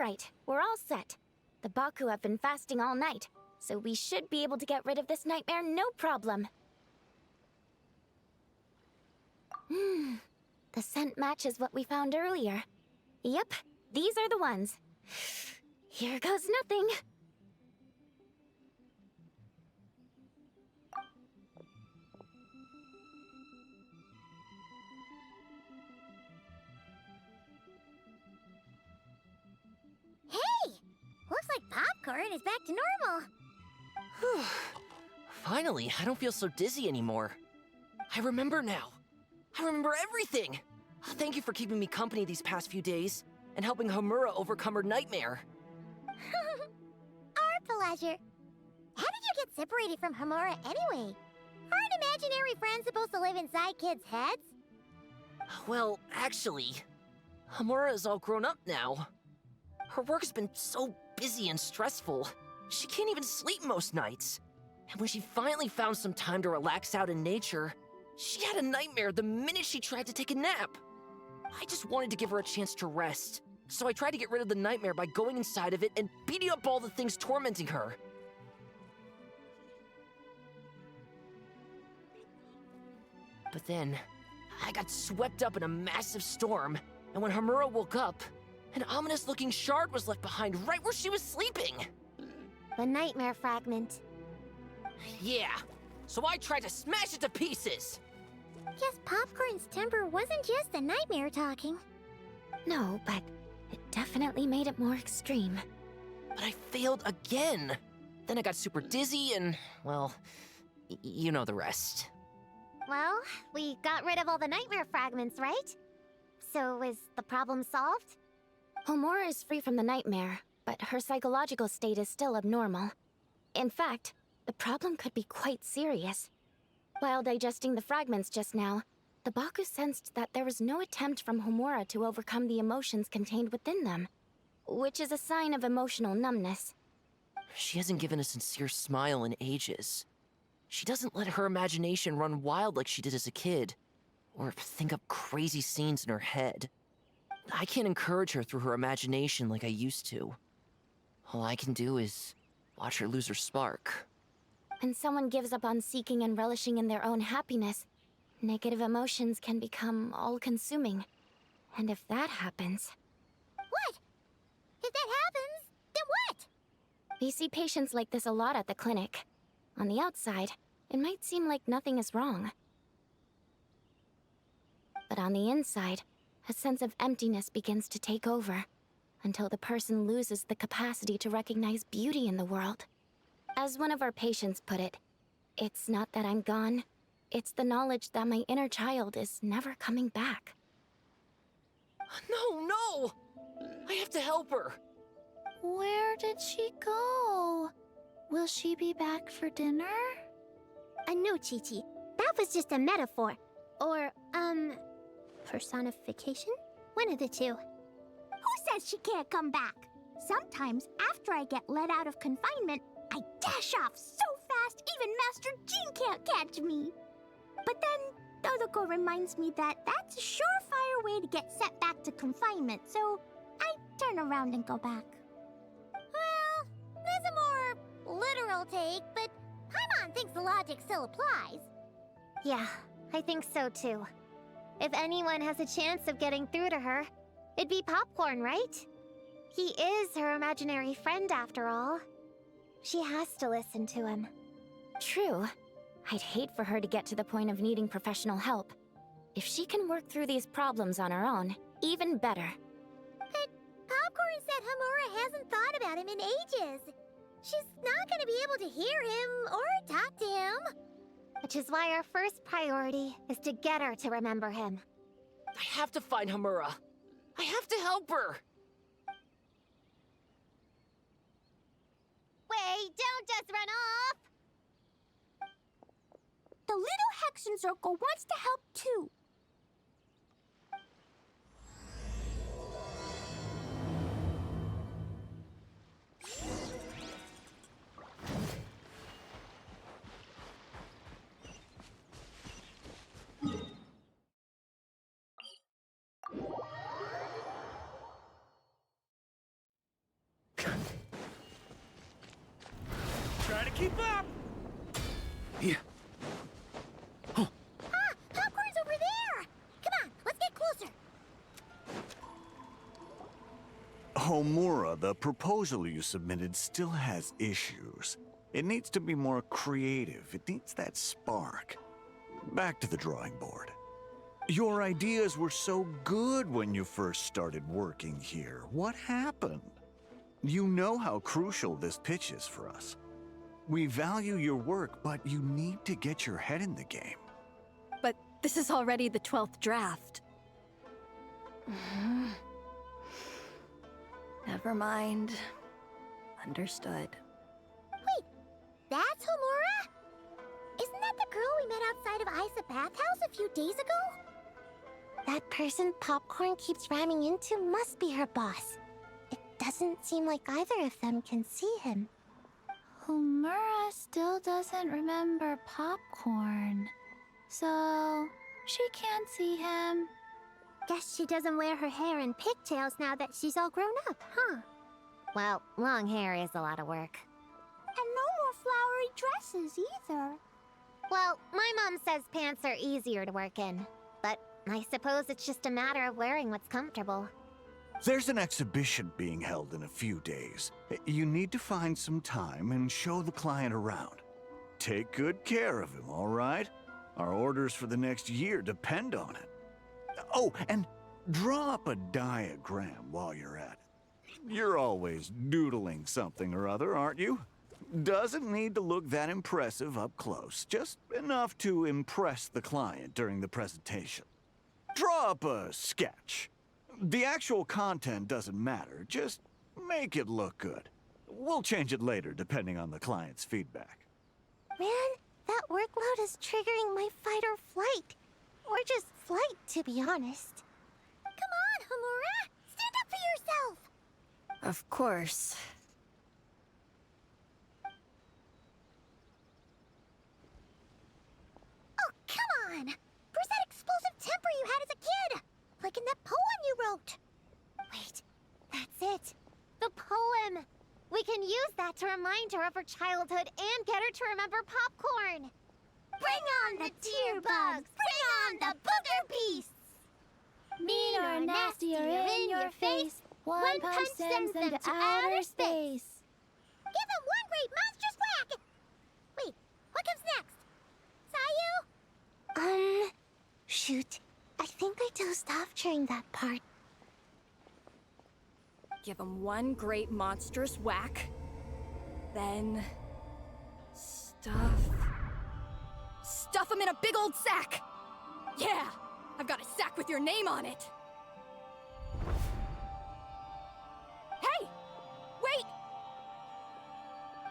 Alright, we're all set. The Baku have been fasting all night, so we should be able to get rid of this nightmare no problem. The scent matches what we found earlier. Yep, these are the ones. Here goes nothing. Hey! Looks like popcorn is back to normal. Whew. Finally, I don't feel so dizzy anymore. I remember now. I remember everything! Thank you for keeping me company these past few days, and helping Homura overcome her nightmare. Our pleasure. How did you get separated from Homura anyway? Aren't imaginary friends supposed to live inside kids' heads? Well, actually, Homura is all grown up now. Her work's been so busy and stressful, she can't even sleep most nights. And when she finally found some time to relax out in nature, she had a nightmare the minute she tried to take a nap. I just wanted to give her a chance to rest, so I tried to get rid of the nightmare by going inside of it and beating up all the things tormenting her. But then, I got swept up in a massive storm, and when Homura woke up, an ominous-looking shard was left behind right where she was sleeping! The nightmare fragment. Yeah, so I tried to smash it to pieces! Guess Popcorn's temper wasn't just the nightmare talking. No, but it definitely made it more extreme. But I failed again! Then I got super dizzy and, well, you know the rest. Well, we got rid of all the nightmare fragments, right? So is the problem solved? Homura is free from the nightmare, but her psychological state is still abnormal. In fact, the problem could be quite serious. While digesting the fragments just now, the Baku sensed that there was no attempt from Homura to overcome the emotions contained within them, which is a sign of emotional numbness. She hasn't given a sincere smile in ages. She doesn't let her imagination run wild like she did as a kid, or think up crazy scenes in her head. I can't encourage her through her imagination like I used to. All I can do is watch her lose her spark. When someone gives up on seeking and relishing in their own happiness, negative emotions can become all-consuming. And if that happens... What? If that happens, then what? We see patients like this a lot at the clinic. On the outside, it might seem like nothing is wrong. But on the inside, a sense of emptiness begins to take over, until the person loses the capacity to recognize beauty in the world. As one of our patients put it, it's not that I'm gone, it's the knowledge that my inner child is never coming back. No! I have to help her! Where did she go? Will she be back for dinner? No, Chi-Chi. That was just a metaphor. Or, personification? One of the two. Who says she can't come back? Sometimes, after I get let out of confinement, I dash off so fast even Master Jean can't catch me. But then, Todoko reminds me that that's a surefire way to get sent back to confinement, so I turn around and go back. Well, there's a more literal take, but Paimon thinks the logic still applies. Yeah, I think so too. If anyone has a chance of getting through to her, it'd be Popcorn, right? He is her imaginary friend after all. She has to listen to him. True. I'd hate for her to get to the point of needing professional help. If she can work through these problems on her own, even better. But Popcorn said Homura hasn't thought about him in ages. She's not gonna be able to hear him or talk to him. Which is why our first priority is to get her to remember him. I have to find Homura! I have to help her! Wait, don't just run off! The little Hexen Circle wants to help too. Try to keep up! Yeah. Ah, popcorn's over there! Come on, let's get closer. Homura, the proposal you submitted still has issues. It needs to be more creative. It needs that spark. Back to the drawing board. Your ideas were so good when you first started working here. What happened? You know how crucial this pitch is for us. We value your work, but you need to get your head in the game. But this is already the 12th draft. Never mind. Understood. Wait, that's Homura? Isn't that the girl we met outside of Isa Bathhouse a few days ago? That person Popcorn keeps ramming into must be her boss. It doesn't seem like either of them can see him. Homura still doesn't remember Popcorn. So, she can't see him. Guess she doesn't wear her hair in pigtails now that she's all grown up, huh? Well, long hair is a lot of work. And no more flowery dresses either. Well, my mom says pants are easier to work in. But I suppose it's just a matter of wearing what's comfortable. There's an exhibition being held in a few days. You need to find some time and show the client around. Take good care of him, all right? Our orders for the next year depend on it. Oh, and draw up a diagram while you're at it. You're always doodling something or other, aren't you? Doesn't need to look that impressive up close, just enough to impress the client during the presentation. Draw up a sketch. The actual content doesn't matter, just make it look good. We'll change it later depending on the client's feedback. Man, that workload is triggering my fight or flight. Or just flight, to be honest. Come on, Homura! Stand up for yourself! Of course. Oh, come on! Where's that explosive temper you had as a kid? Like in that poem you wrote. Wait, that's it. The poem! We can use that to remind her of her childhood and get her to remember Popcorn. Bring on the tear bugs! Bring on the booger beasts! Mean or nasty or in your face, one punch sends them to outer space. Give them one great monstrous whack! Wait, what comes next? Sayu? Shoot. I think I dozed off during that part. Give him one great monstrous whack. Then... Stuff him in a big old sack! Yeah! I've got a sack with your name on it! Hey! Wait!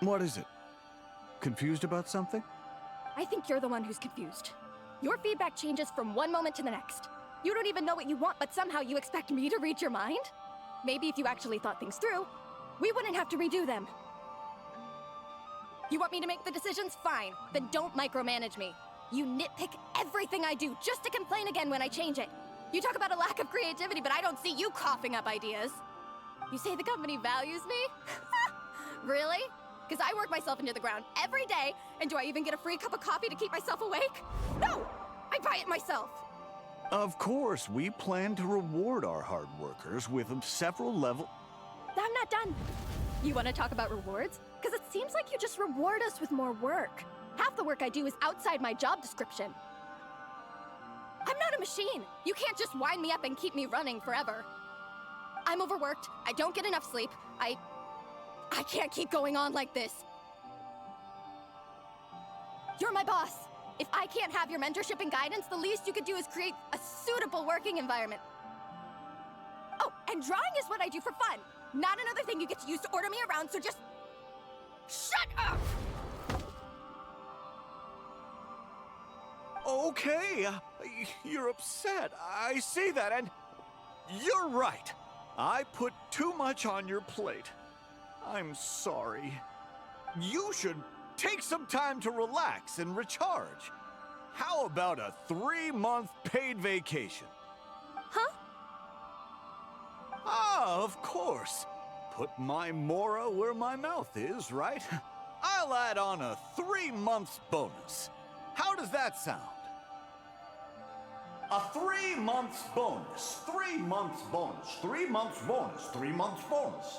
What is it? Confused about something? I think you're the one who's confused. Your feedback changes from one moment to the next. You don't even know what you want, but somehow you expect me to read your mind? Maybe if you actually thought things through, we wouldn't have to redo them. You want me to make the decisions? Fine. Then don't micromanage me. You nitpick everything I do just to complain again when I change it. You talk about a lack of creativity, but I don't see you coughing up ideas. You say the company values me? Really? Because I work myself into the ground every day, and do I even get a free cup of coffee to keep myself awake? No! I buy it myself! Of course, we plan to reward our hard workers with several level... I'm not done. You want to talk about rewards? Because it seems like you just reward us with more work. Half the work I do is outside my job description. I'm not a machine. You can't just wind me up and keep me running forever. I'm overworked. I don't get enough sleep. I can't keep going on like this. You're my boss. If I can't have your mentorship and guidance, the least you could do is create a suitable working environment. Oh, and drawing is what I do for fun. Not another thing you get to use to order me around, so just... shut up! Okay, you're upset. I see that, and you're right. I put too much on your plate. I'm sorry. You should take some time to relax and recharge. How about a 3-month paid vacation? Huh? Ah, of course. put my Mora where my mouth is, right? I'll add on a 3 months bonus. How does that sound? A 3 months bonus. 3 months bonus. 3 months bonus. 3 months bonus.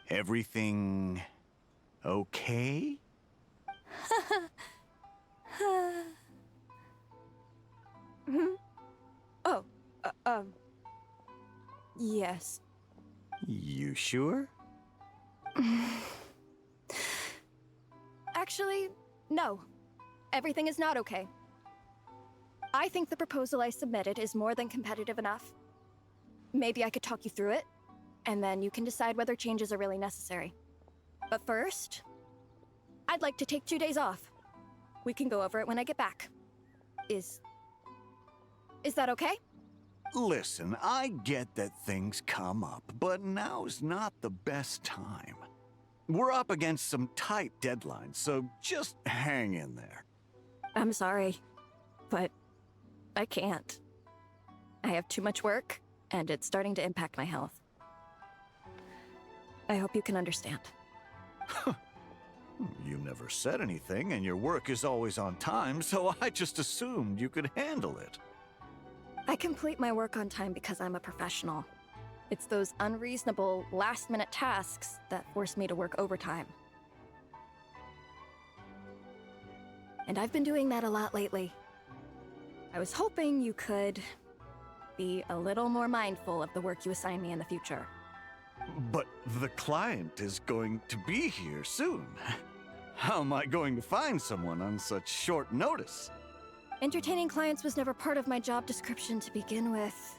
Everything okay? Oh, yes. You sure? Actually, no. Everything is not okay. I think the proposal I submitted is more than competitive enough. Maybe I could talk you through it, and then you can decide whether changes are really necessary. But first, I'd like to take 2 days off. We can go over it when I get back. Is that okay? Listen, I get that things come up, but now's not the best time. We're up against some tight deadlines, so just hang in there. I'm sorry, but I can't. I have too much work, and it's starting to impact my health. I hope you can understand. You never said anything, and your work is always on time, so I just assumed you could handle it. I complete my work on time because I'm a professional. It's those unreasonable, last-minute tasks that force me to work overtime. And I've been doing that a lot lately. I was hoping you could be a little more mindful of the work you assign me in the future. But the client is going to be here soon. How am I going to find someone on such short notice? Entertaining clients was never part of my job description to begin with.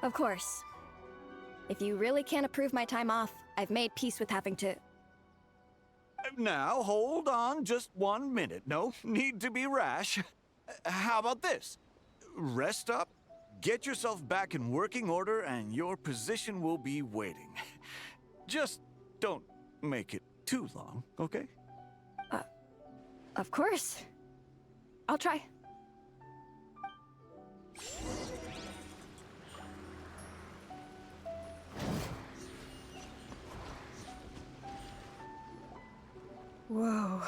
Of course. If you really can't approve my time off, I've made peace with having to... Now, hold on just 1 minute. No need to be rash. How about this? Rest up, get yourself back in working order, and your position will be waiting. Just don't make it too long, okay? Of course. I'll try. Whoa.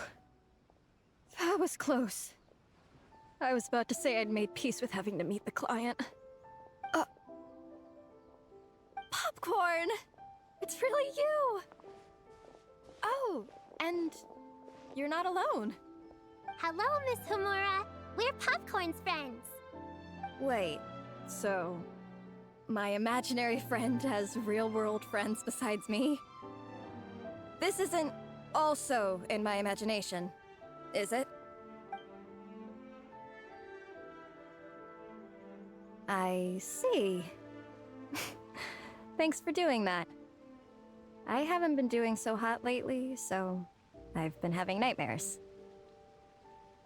That was close. I was about to say I'd made peace with having to meet the client. Popcorn! It's really you! Oh, and you're not alone. Hello, Miss Homura. We're Popcorn's friends. Wait, so my imaginary friend has real-world friends besides me? This isn't also in my imagination, is it? I see. Thanks for doing that. I haven't been doing so hot lately, so I've been having nightmares.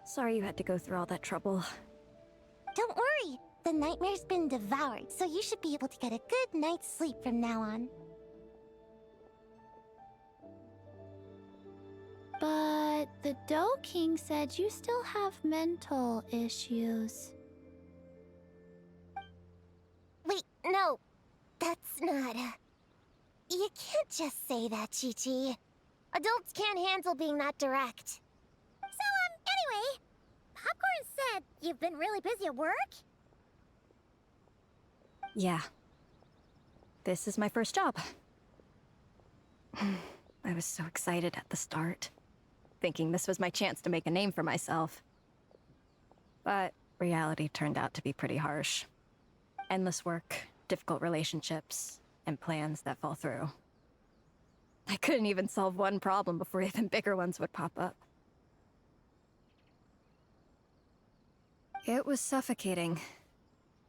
Sorry you had to go through all that trouble. Don't worry. The nightmare's been devoured, so you should be able to get a good night's sleep from now on. But the Dough King said you still have mental issues. Wait, no. That's not... You can't just say that, Chi-Chi. Adults can't handle being that direct. So, anyway, Popcorn said you've been really busy at work? Yeah. This is my first job. I was so excited at the start, thinking this was my chance to make a name for myself. But reality turned out to be pretty harsh. Endless work, difficult relationships, and plans that fall through. I couldn't even solve one problem before even bigger ones would pop up. It was suffocating.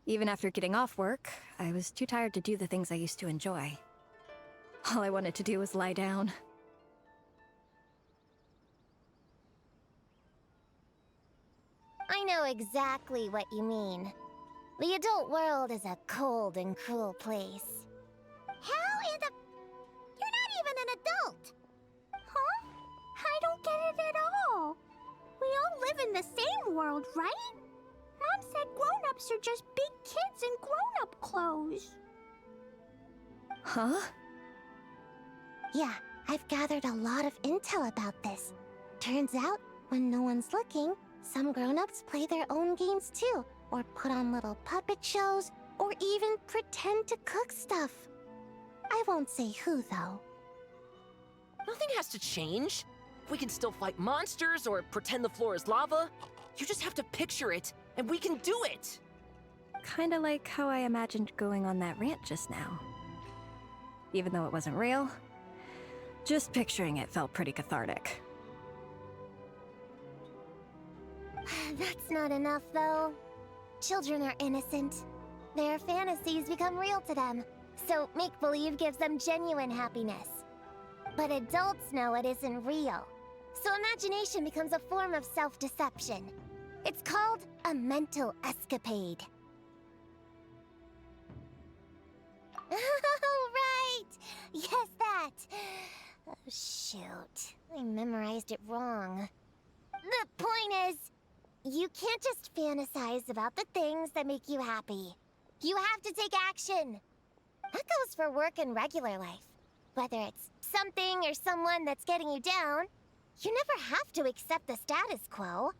Even after getting off work, I was too tired to do the things I used to enjoy. All I wanted to do was lie down. I know exactly what you mean. The adult world is a cold and cruel place. How in the... You're world, right? Mom said grown-ups are just big kids in grown-up clothes. Huh? Yeah, I've gathered a lot of intel about this. Turns out, when no one's looking, some grown-ups play their own games too, or put on little puppet shows, or even pretend to cook stuff. I won't say who, though. Nothing has to change. We can still fight monsters or pretend the floor is lava. You just have to picture it, and we can do it! Kinda like how I imagined going on that rant just now. Even though it wasn't real, just picturing it felt pretty cathartic. That's not enough, though. Children are innocent. Their fantasies become real to them, so make-believe gives them genuine happiness. But adults know it isn't real, so imagination becomes a form of self-deception. It's called a mental escapade. Oh, right! Yes, that! Oh, shoot. I memorized it wrong. The point is, you can't just fantasize about the things that make you happy. You have to take action. That goes for work and regular life. Whether it's something or someone that's getting you down, you never have to accept the status quo.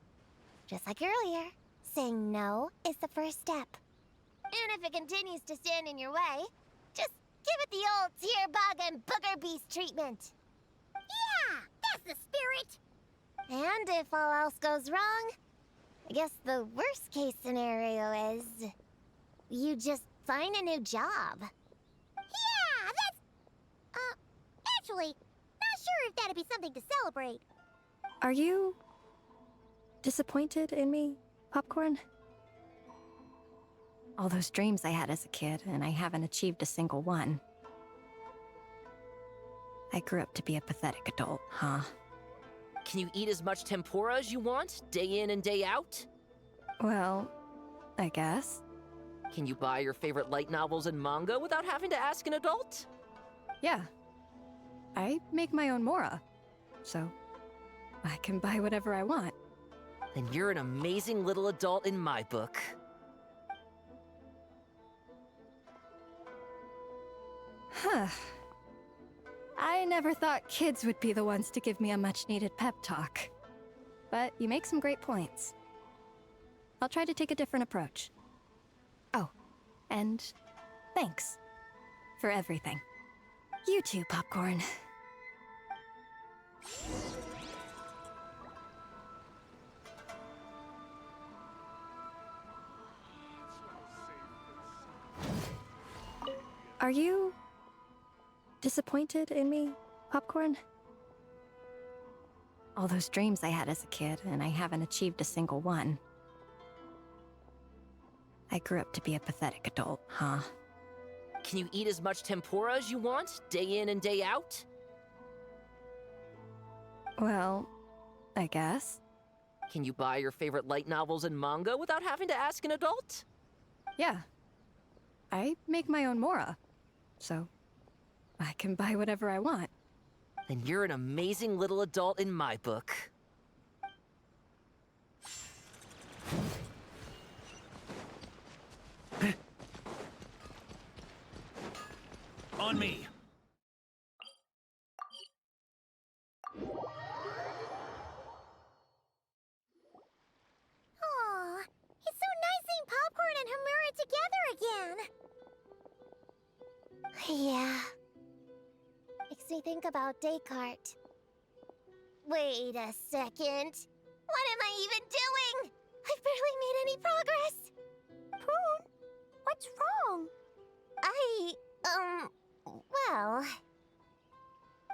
Just like earlier, saying no is the first step. And if it continues to stand in your way, just give it the old tear bug and booger beast treatment. Yeah, that's the spirit. And if all else goes wrong, I guess the worst case scenario is you just find a new job. Yeah, that's... actually, not sure if that'd be something to celebrate. Are you disappointed in me, Popcorn? All those dreams I had as a kid, and I haven't achieved a single one. I grew up to be a pathetic adult, huh? Can you eat as much tempura as you want, day in and day out? Well, I guess. Can you buy your favorite light novels and manga without having to ask an adult? Yeah. I make my own mora, so I can buy whatever I want. Then you're an amazing little adult in my book. Huh. I never thought kids would be the ones to give me a much-needed pep talk. But you make some great points. I'll try to take a different approach. Oh, and thanks for everything. You too, Popcorn. Are you disappointed in me, Popcorn? All those dreams I had as a kid, and I haven't achieved a single one. I grew up to be a pathetic adult, huh? Can you eat as much tempura as you want, day in and day out? Well, I guess. Can you buy your favorite light novels and manga without having to ask an adult? Yeah. I make my own mora, so I can buy whatever I want. Then you're an amazing little adult in my book. On me. Aw, it's so nice seeing Popcorn and Hamura together again. Yeah. Makes me think about Descartes. Wait a second. What am I even doing? I've barely made any progress. Prune, what's wrong? Well...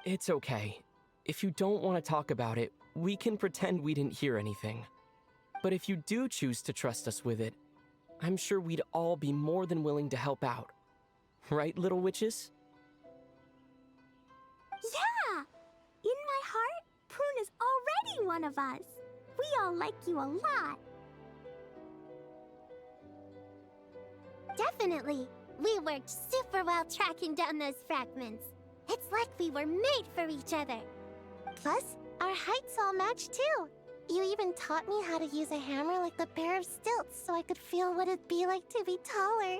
It's okay. If you don't want to talk about it, we can pretend we didn't hear anything. But if you do choose to trust us with it, I'm sure we'd all be more than willing to help out. Right, little witches? Yeah! In my heart, Prune is already one of us. We all like you a lot. Definitely. We worked super well tracking down those fragments. It's like we were made for each other. Plus, our heights all match too. You even taught me how to use a hammer like a pair of stilts so I could feel what it'd be like to be taller.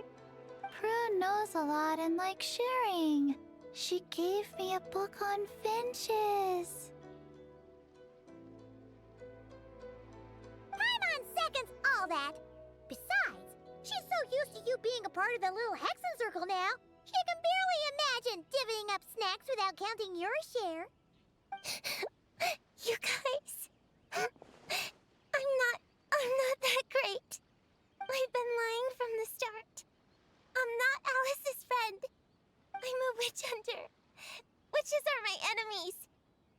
Prue knows a lot and likes sharing. She gave me a book on finches. Paimon seconds all that. Besides, she's so used to you being a part of the little Hexen Circle now, she can barely imagine divvying up snacks without counting your share. You guys, I'm not that great. I've been lying from the start. I'm not Alice's friend. I'm a witch hunter. Witches are my enemies.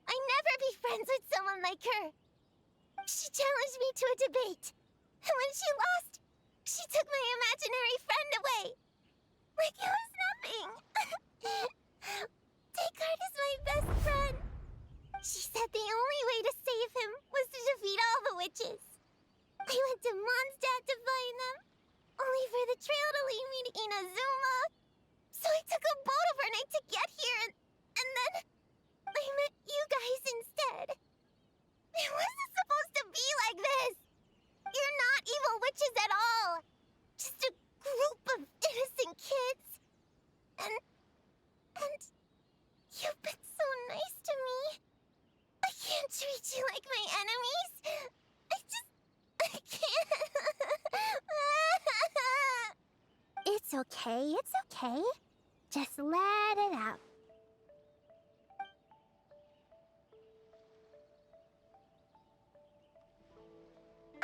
I never be friends with someone like her. She challenged me to a debate, and when she lost, she took my imaginary friend away. Like it was nothing. Descartes is my best friend. She said the only way to save him was to defeat all the witches. I went to Mondstadt to find them, only for the trail to lead me to Inazuma. So I took a boat overnight to get here, and then I met you guys instead. It wasn't supposed to be like this. You're not evil witches at all. Just a group of innocent kids. And you've been so nice to me. I can't treat you like my enemies. I can't. It's okay, it's okay. Just let it out.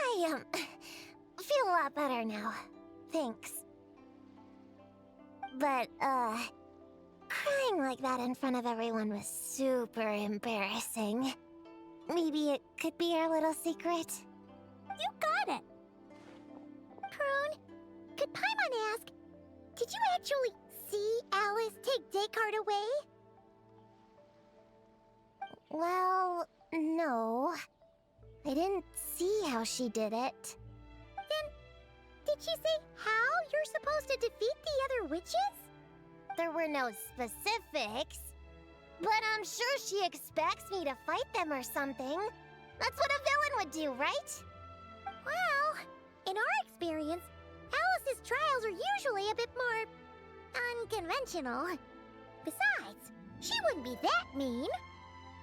I, feel a lot better now. Thanks. But, crying like that in front of everyone was super embarrassing. Maybe it could be our little secret? You got it. Prune, could Paimon ask, did you actually see Alice take Descartes away? Well, no. I didn't see how she did it. Then, did she say how you're supposed to defeat the other witches? There were no specifics. But I'm sure she expects me to fight them or something. That's what a villain would do, right? Well, in our experience, Alice's trials are usually a bit more unconventional. Besides, she wouldn't be that mean.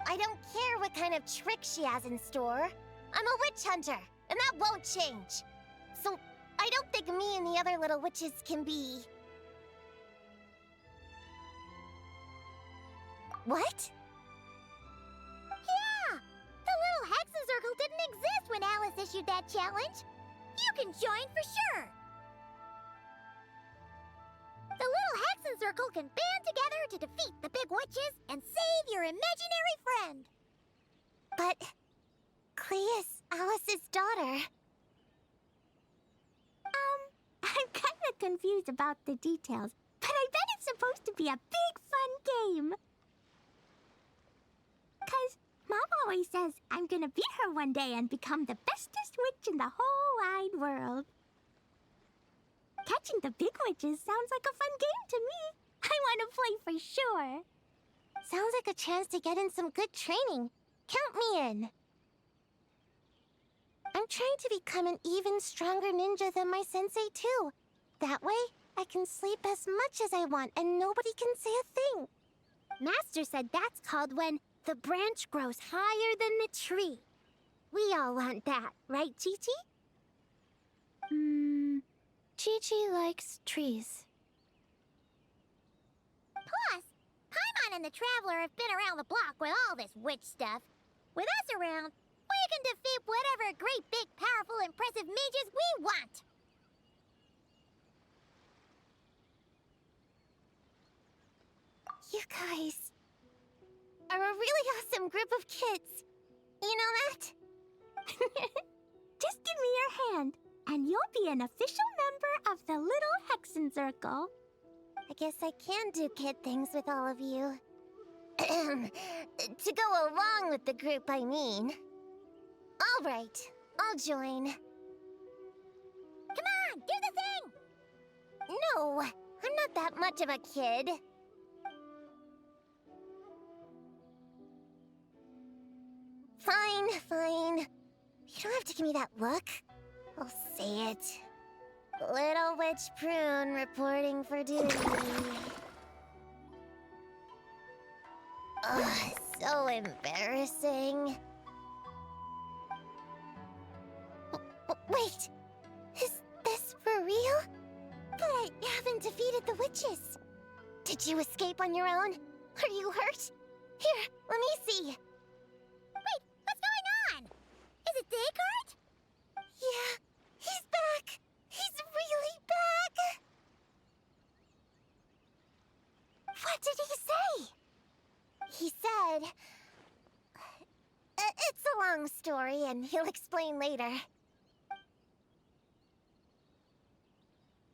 I don't care what kind of trick she has in store. I'm a witch hunter, and that won't change. So, I don't think me and the other little witches can be... What? Yeah! The little Hexen Circle didn't exist when Alice issued that challenge. You can join for sure. The little Hexen Circle can band together to defeat the big witches and save your imaginary friend. But... Clea's Alice's daughter. I'm kind of confused about the details, but I bet it's supposed to be a big fun game. 'Cause Mom always says I'm gonna beat her one day and become the bestest witch in the whole wide world. Catching the big witches sounds like a fun game to me. I want to play for sure. Sounds like a chance to get in some good training. Count me in. I'm trying to become an even stronger ninja than my sensei, too. That way, I can sleep as much as I want and nobody can say a thing. Master said that's called when the branch grows higher than the tree. We all want that, right, Chi-Chi? Chi-Chi likes trees. Plus, Paimon and the Traveler have been around the block with all this witch stuff. With us around, we can defeat whatever great, big, powerful, impressive mages we want. You guys are a really awesome group of kids. You know that? Just give me your hand, and you'll be an official member of the Little Hexen Circle. I guess I can do kid things with all of you. To go along with the group, I mean. All right, I'll join. Come on, do the thing! No, I'm not that much of a kid. Fine. You don't have to give me that look. I'll say it. Little Witch Prune reporting for duty. Ugh, so embarrassing. Wait! Is this for real? But I haven't defeated the witches. Did you escape on your own? Are you hurt? Here, let me see. Wait, what's going on? Is it Descartes? Yeah, he's back. He's really back. What did he say? He said... It's a long story, and he'll explain later.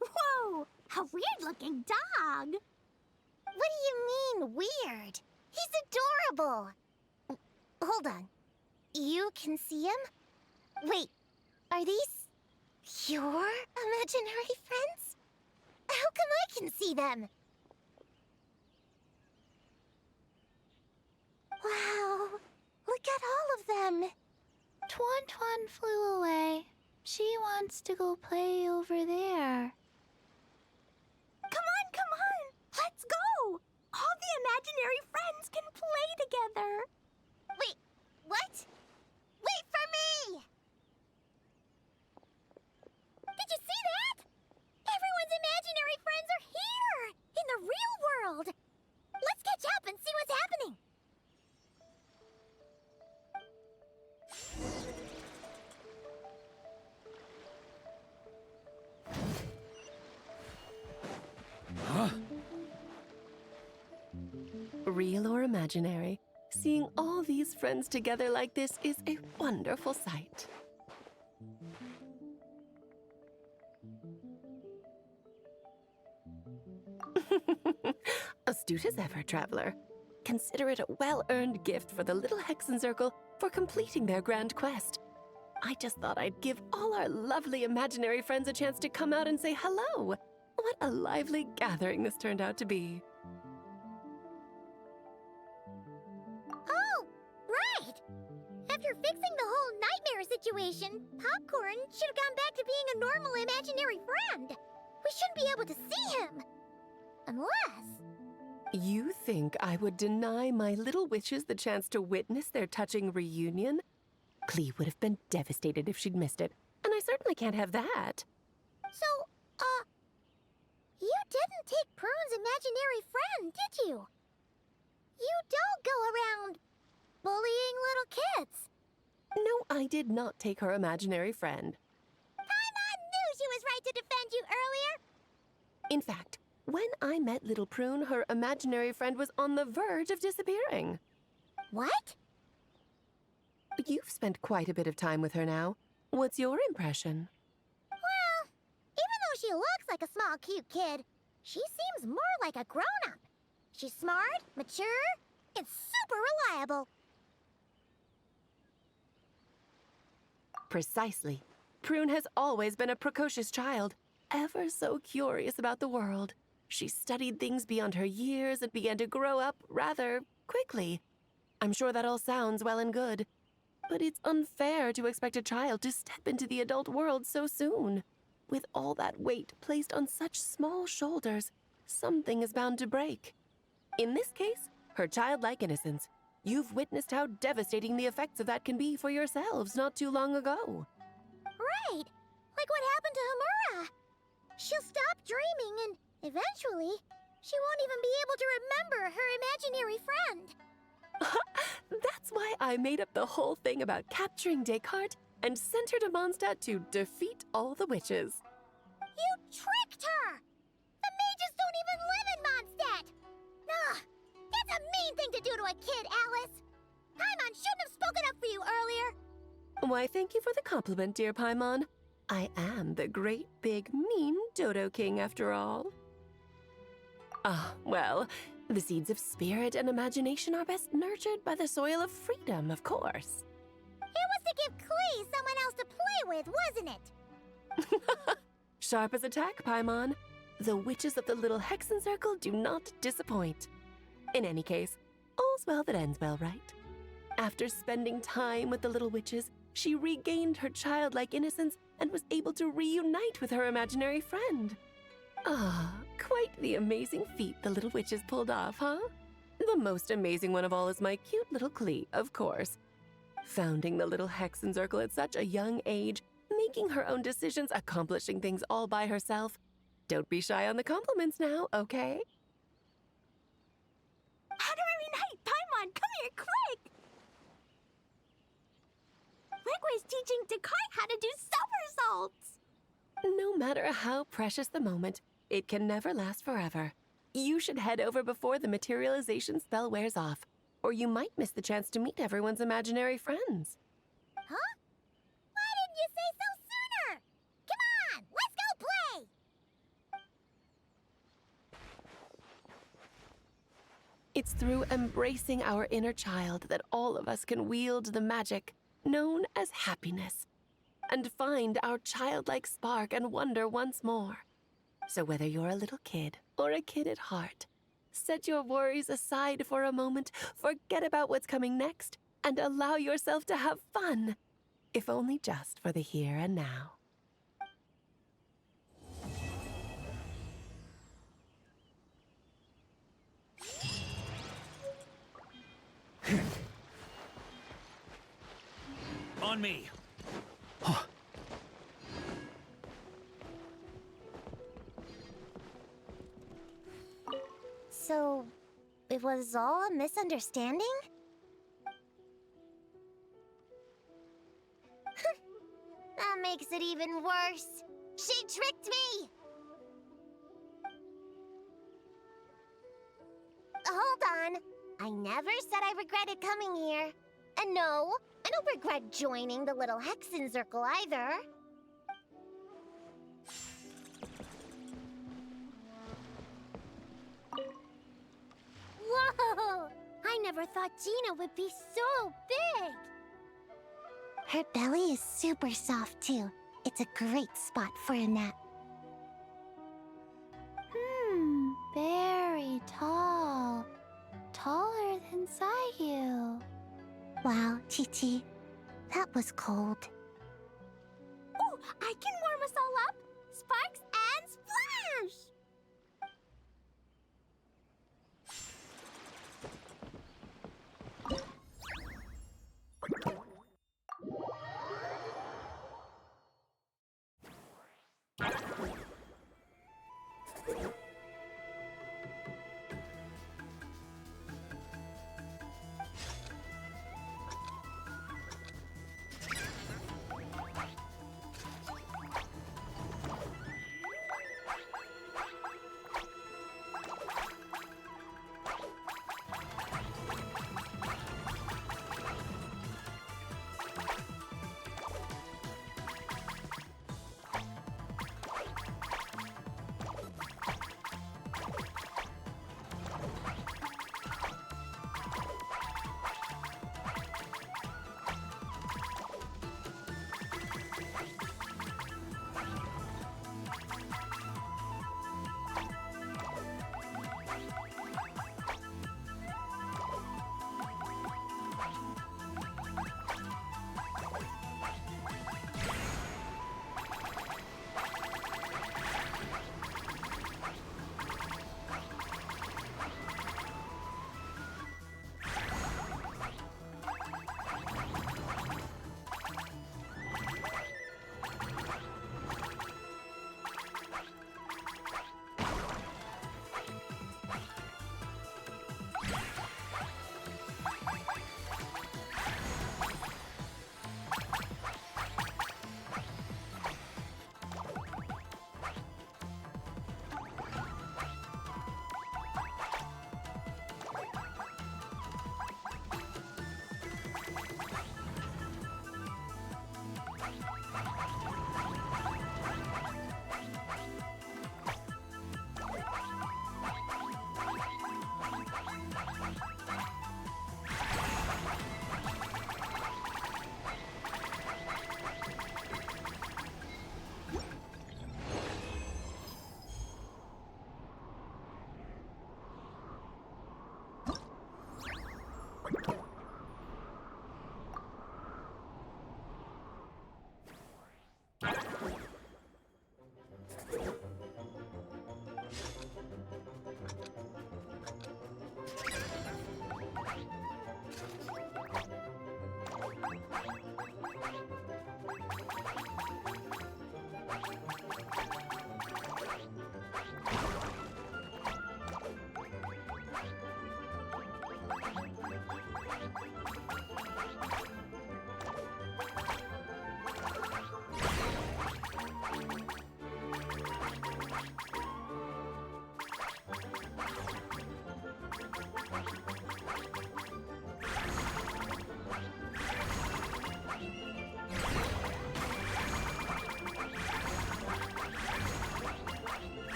Whoa, a weird-looking dog. What do you mean, weird? He's adorable. Hold on. You can see him? Wait, are these your imaginary friends? How come I can see them? Wow, look at all of them. Tuan Tuan flew away. She wants to go play over there. Come on! Let's go! All the imaginary friends can play together. Wait, what? Wait for me! Did you see that? Everyone's imaginary friends are here! In the real world! Let's catch up and see what's happening! Real or imaginary, seeing all these friends together like this is a wonderful sight. Astute as ever, traveler. Consider it a well-earned gift for the little Hexen Circle for completing their grand quest. I just thought I'd give all our lovely imaginary friends a chance to come out and say hello. What a lively gathering this turned out to be. Oh, right! After fixing the whole nightmare situation, Popcorn should have gone back to being a normal imaginary friend. We shouldn't be able to see him. Unless... You think I would deny my little witches the chance to witness their touching reunion? Clee would have been devastated if she'd missed it, and I certainly can't have that. So, you didn't take Prune's imaginary friend, did you? You don't go around bullying little kids. No, I did not take her imaginary friend. Paimon knew she was right to defend you earlier. In fact, when I met little Prune, her imaginary friend was on the verge of disappearing. What? You've spent quite a bit of time with her now. What's your impression? Well, even though she looks like a small, cute kid, she seems more like a grown-up. She's smart, mature, and super reliable. Precisely. Prune has always been a precocious child, ever so curious about the world. She studied things beyond her years and began to grow up rather quickly. I'm sure that all sounds well and good, but it's unfair to expect a child to step into the adult world so soon. With all that weight placed on such small shoulders, something is bound to break. In this case, her childlike innocence. You've witnessed how devastating the effects of that can be for yourselves not too long ago. Right, like what happened to Hamura. She'll stop dreaming and eventually, she won't even be able to remember her imaginary friend. That's why I made up the whole thing about capturing Descartes and sent her to Mondstadt to defeat all the witches. You tricked her! The mages don't even live in Mondstadt! Ugh, that's a mean thing to do to a kid, Alice! Paimon shouldn't have spoken up for you earlier! Why, thank you for the compliment, dear Paimon. I am the great, big, mean Dodo King, after all. Ah, well, the seeds of spirit and imagination are best nurtured by the soil of freedom, of course. It was to give Clee someone else to play with, wasn't it? Sharp as a tack, Paimon. The witches of the Little Hexen Circle do not disappoint. In any case, all's well that ends well, right? After spending time with the little witches, She regained her childlike innocence and was able to reunite with her imaginary friend. Ah, quite the amazing feat the little witches pulled off, huh? The most amazing one of all is my cute little Klee, of course. Founding the little Hexen Circle at such a young age, making her own decisions, accomplishing things all by herself. Don't be shy on the compliments now, okay? Honorary Knight, Paimon, come here quick! Wigway's teaching Dekai how to do somersaults! No matter how precious the moment, it can never last forever. You should head over before the materialization spell wears off, or you might miss the chance to meet everyone's imaginary friends. Huh? Why didn't you say so sooner? Come on, let's go play! It's through embracing our inner child that all of us can wield the magic known as happiness and find our childlike spark and wonder once more. So whether you're a little kid or a kid at heart, set your worries aside for a moment, forget about what's coming next, and allow yourself to have fun, if only just for the here and now. On me. So, it was all a misunderstanding? That makes it even worse. She tricked me! Hold on. I never said I regretted coming here. And no, I don't regret joining the little Hexen Circle either. Whoa! I never thought Gina would be so big! Her belly is super soft too. It's a great spot for a nap. Very tall. Taller than Sayu. Wow, Chi-Chi, that was cold. Oh, I can warm us all up! Sparks and splash!